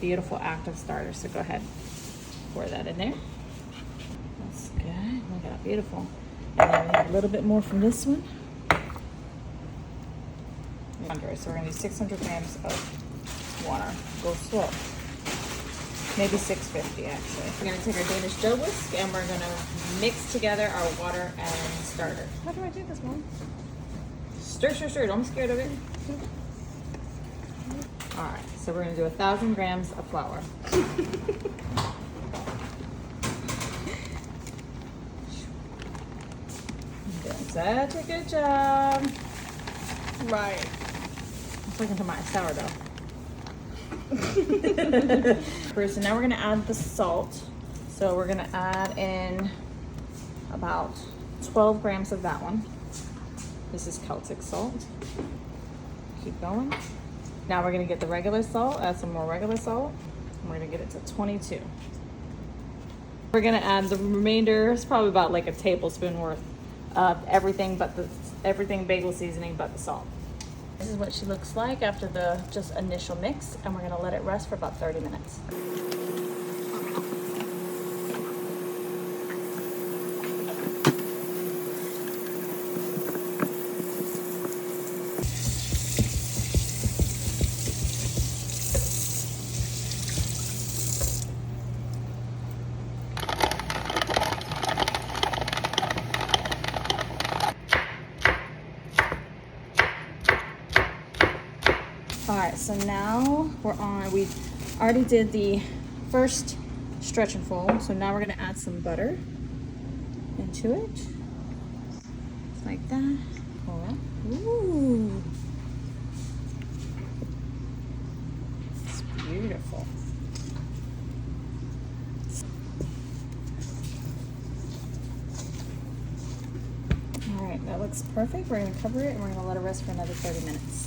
Beautiful active starter, so go ahead, pour that in there. That's good. Look at how beautiful. And then we have a little bit more from this one. So we're gonna do 600 grams of water. Go slow. Maybe 650 actually. We're gonna take our Danish dough whisk and we're gonna mix together our water and starter. How do I do this, Mom? Stir, stir, stir. Don't be scared of it. All right, so we're gonna do 1,000 grams of flour. Doing such a good job. Right. I'm looking to my sourdough. So now we're gonna add the salt. So we're gonna add in about 12 grams of that one. This is Celtic salt. Keep going. Now we're gonna get the regular salt, add some more regular salt. And we're gonna get it to 22. We're gonna add the remainder, it's probably about like a tablespoon worth of everything bagel seasoning but the salt. This is what she looks like after the just initial mix, and we're gonna let it rest for about 30 minutes. All right, so now we already did the first stretch and fold. So now we're gonna add some butter into it. Just like that. Ooh. It's beautiful. All right, that looks perfect. We're gonna cover it and we're gonna let it rest for another 30 minutes.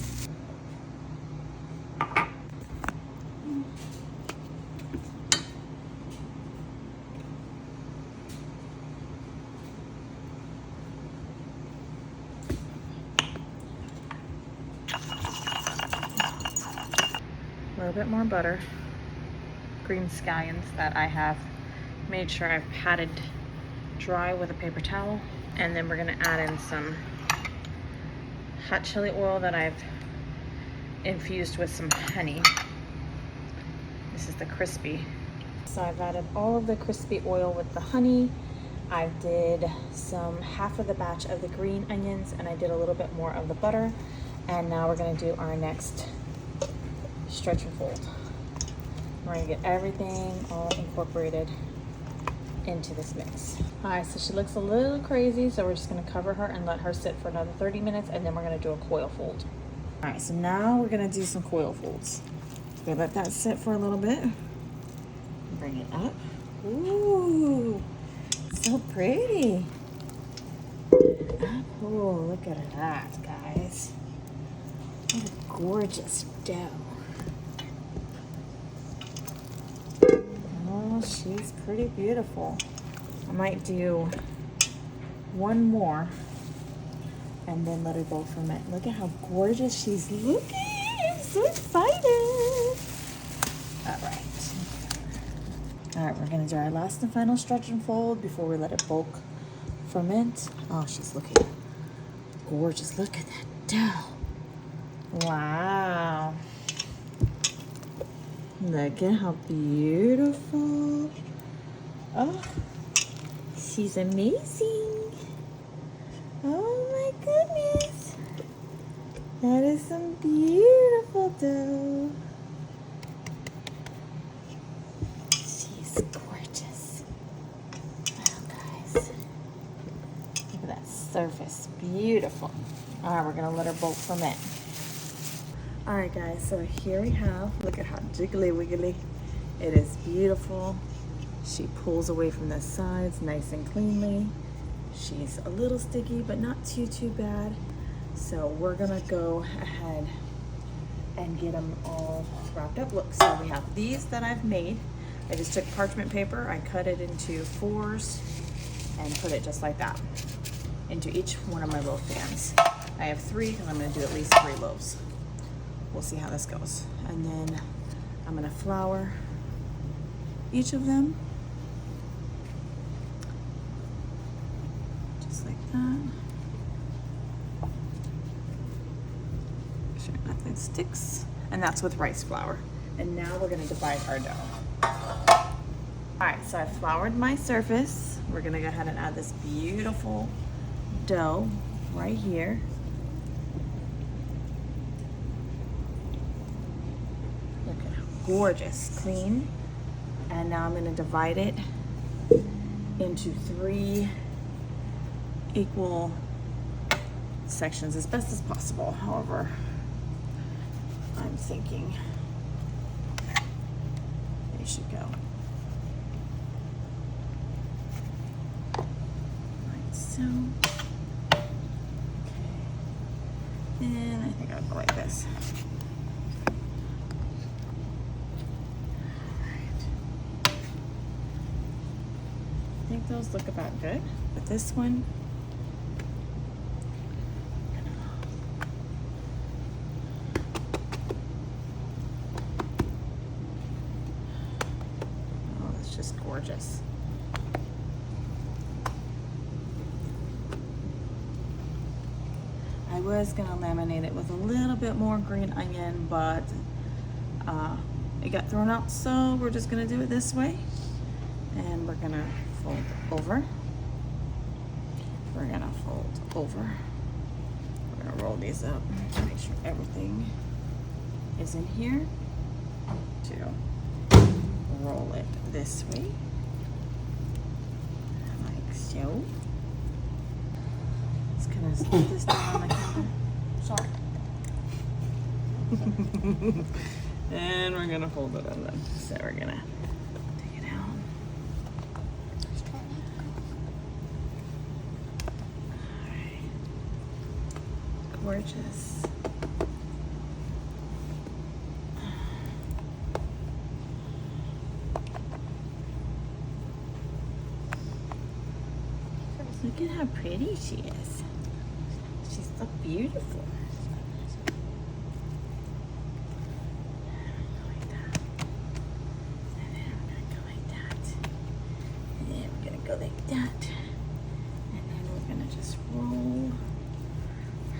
A little bit more butter, green scallions that I have made sure I've patted dry with a paper towel, and then we're gonna add in some hot chili oil that I've infused with some honey. This is the crispy. So I've added all of the crispy oil with the honey. I did half of the batch of the green onions, and I did a little bit more of the butter. And now we're gonna do our next stretch and fold. We're gonna get everything all incorporated into this mix. All right, so she looks a little crazy, so we're just gonna cover her and let her sit for another 30 minutes, and then we're gonna do a coil fold. All right, so now we're gonna do some coil folds. We let that sit for a little bit. Bring it up. Ooh, so pretty. Oh, look at that, guys. What a gorgeous dough. Oh, she's pretty beautiful. I might do one more and then let her go ferment. Look at how gorgeous she's looking. I'm so excited. All right, we're gonna do our last and final stretch and fold before we let it bulk ferment. Oh, she's looking gorgeous. Look at that dough. Wow. Look at how beautiful. Oh, she's amazing. Oh my goodness. That is some beautiful dough. She's gorgeous. Oh, guys. Look at that surface. Beautiful. All right, we're going to let her bulk ferment. All right, guys, so here we have, look at how jiggly wiggly. It is beautiful. She pulls away from the sides nice and cleanly. She's a little sticky, but not too bad. So we're gonna go ahead and get them all wrapped up. Look, so we have these that I've made. I just took parchment paper, I cut it into 4s and put it just like that into each one of my loaf pans. I have 3 because I'm gonna do at least 3 loaves. We'll see how this goes. And then I'm gonna flour each of them. Just like that. Make sure nothing sticks. And that's with rice flour. And now we're gonna divide our dough. All right, so I floured my surface. We're gonna go ahead and add this beautiful dough right here. Look at how gorgeous, clean. And now I'm gonna divide it into 3 equal sections as best as possible. However, I'm thinking they should go like so. Okay. And I think I'll go like this. Alright. I think those look about good. But this one, just gorgeous. I was gonna laminate it with a little bit more green onion, but it got thrown out, so we're just gonna do it this way. And we're gonna fold over. We're gonna fold over. We're gonna roll these up to make sure everything is in here too. Roll it this way, like so. Just gonna put this down on the counter. Sorry. And we're gonna fold it in then. So we're gonna take it out. Alright. Gorgeous. Look at how pretty she is. She's so beautiful. Go like that. And then we're gonna go like that. And then we're gonna go like that. And then we're gonna just roll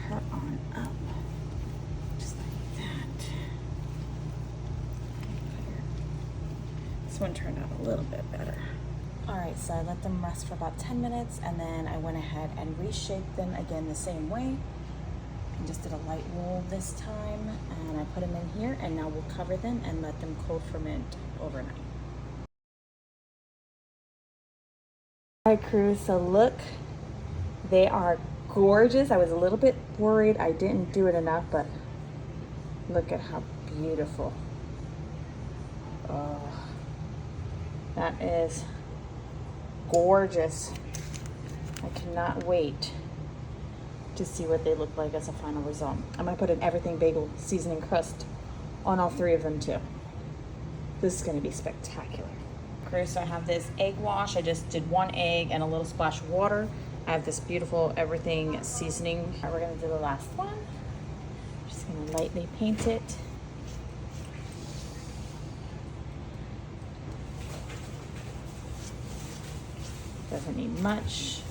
her on up. Just like that. This one turned out a little bit better. Alright, so I let them rest for about 10 minutes and then I went ahead and reshaped them again the same way. And just did a light roll this time and I put them in here and now we'll cover them and let them cold ferment overnight. Alright crew, so look, they are gorgeous. I was a little bit worried I didn't do it enough, but look at how beautiful. Oh, that is gorgeous. I cannot wait to see what they look like as a final result. I'm gonna put an everything bagel seasoning crust on all 3 of them too. This is gonna be spectacular. Okay, so I have this egg wash. I just did 1 egg and a little splash of water. I have this beautiful everything seasoning. We're gonna do the last one. Just gonna lightly paint it. Doesn't need much.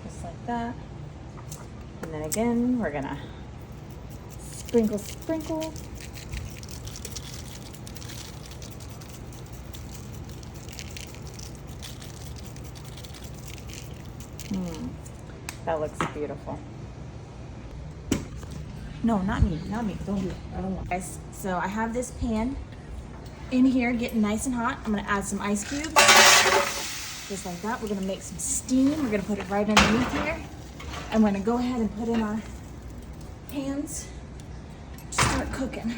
Just like that. And then again, we're gonna sprinkle, sprinkle. That looks beautiful. No, not me, not me. Don't do it. I don't want. Guys, so I have this pan in here getting nice and hot. I'm gonna add some ice cubes, just like that. We're gonna make some steam. We're gonna put it right underneath here. I'm gonna go ahead and put in our pans to start cooking.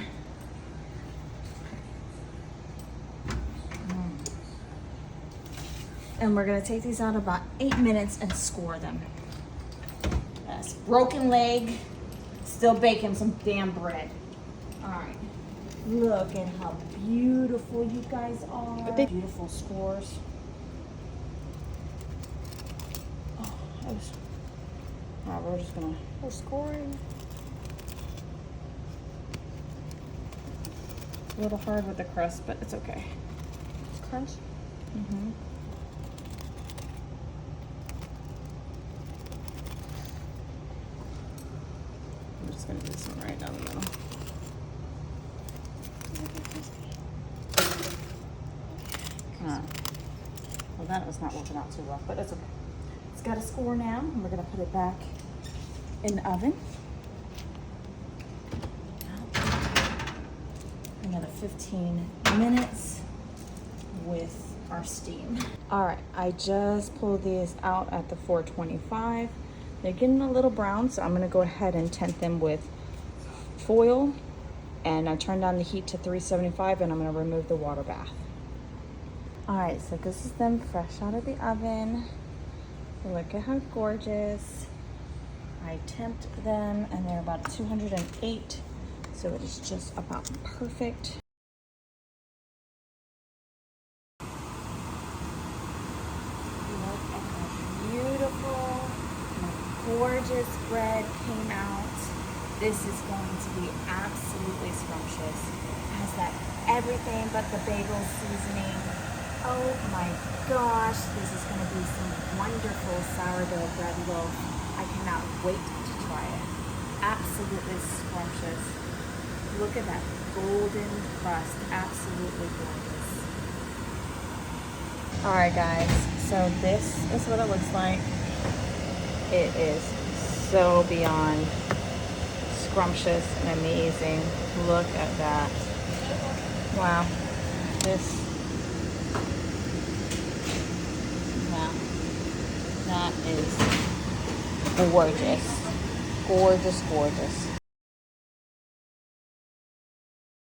And we're gonna take these out about 8 minutes and score them. Yes, broken leg, still baking some damn bread. All right, Look at how beautiful you guys are. Beautiful scores. Oh, we're just gonna. We're scoring. A little hard with the crust, but it's okay. It's crunch. Mm-hmm. I'm just gonna do this one right down the middle. Well, that was not working out too well, but it's okay. It's got a score now, and we're gonna put it back in the oven. Another 15 minutes with our steam. All right, I just pulled these out at the 425. They're getting a little brown, so I'm gonna go ahead and tint them with foil. And I turned down the heat to 375, and I'm gonna remove the water bath. All right, so this is them fresh out of the oven. Look at how gorgeous. I temped them, and they're about 208, so it is just about perfect. Look at how beautiful, my gorgeous bread came out. This is going to be absolutely scrumptious. It has that everything but the bagel seasoning. Oh my gosh, this is going to be some wonderful sourdough bread loaf. I cannot wait to try it. Absolutely scrumptious. Look at that golden crust, absolutely gorgeous. All right guys, so this is what it looks like. It is so beyond scrumptious and amazing. Look at that. Wow. That is gorgeous. Gorgeous, gorgeous.